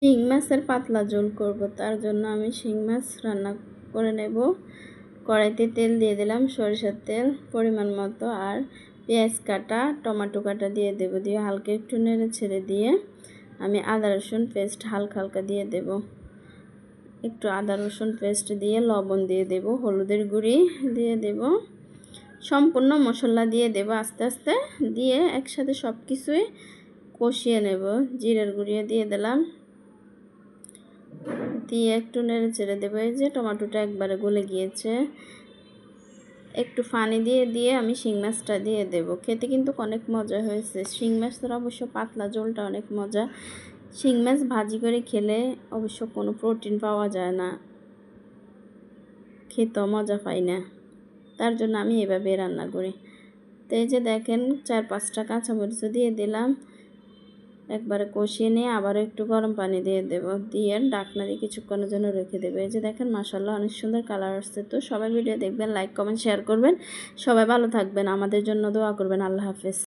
শিং মাছের পাতলা ঝোল করব, তার জন্য আমি শিং মাছ রান্না করে নেব। কড়াইতে তেল দিয়ে দিলাম, সরিষার তেল পরিমাণ মতো, আর পেঁয়াজ কাটা টমেটো কাটা দিয়ে দেব। দিয়ে হালকা একটু নেড়ে ছেড়ে দিয়ে আমি আদা রসুন পেস্ট হালকা হালকা দিয়ে দেব। একটু আদা রসুন পেস্ট দিয়ে লবণ দিয়ে দেব, হলুদের গুঁড়ি দিয়ে দেব, সম্পূর্ণ মশলা দিয়ে দেব আস্তে আস্তে, দিয়ে একসাথে সব কিছুই কষিয়ে নেব। জিরার গুঁড়ি দিয়ে দিলাম, দিয়ে একটু নেড়ে চেড়ে দেবো। এই যে টমেটোটা একবারে গলে গিয়েছে, একটু পানি দিয়ে দিয়ে আমি শিং মাছটা দিয়ে দেব। খেতে কিন্তু অনেক মজা হয়েছে। শিং মাছের অবশ্য পাতলা ঝোলটা অনেক মজা। শিং মাছ ভাজি করে খেলে অবশ্য কোনো প্রোটিন পাওয়া যায় না, খেতেও মজা পাই না, তার জন্য আমি এভাবে রান্না করি। তো এই যে দেখেন 4-5টা কাঁচামরিচ দিয়ে দিলাম, একবারে কষিয়ে নিয়ে আবারও একটু গরম পানি দিয়ে দেব, দিয়ে ঢাকনা দিয়ে কিছুক্ষণের জন্য রেখে দেবো। এই যে দেখেন মাশাআল্লাহ অনেক সুন্দর কালার আসছে। তো সবাই ভিডিও দেখবেন, লাইক কমেন্ট শেয়ার করবেন, সবাই ভালো থাকবেন, আমাদের জন্য দোয়া করবেন। আল্লাহ হাফেজ।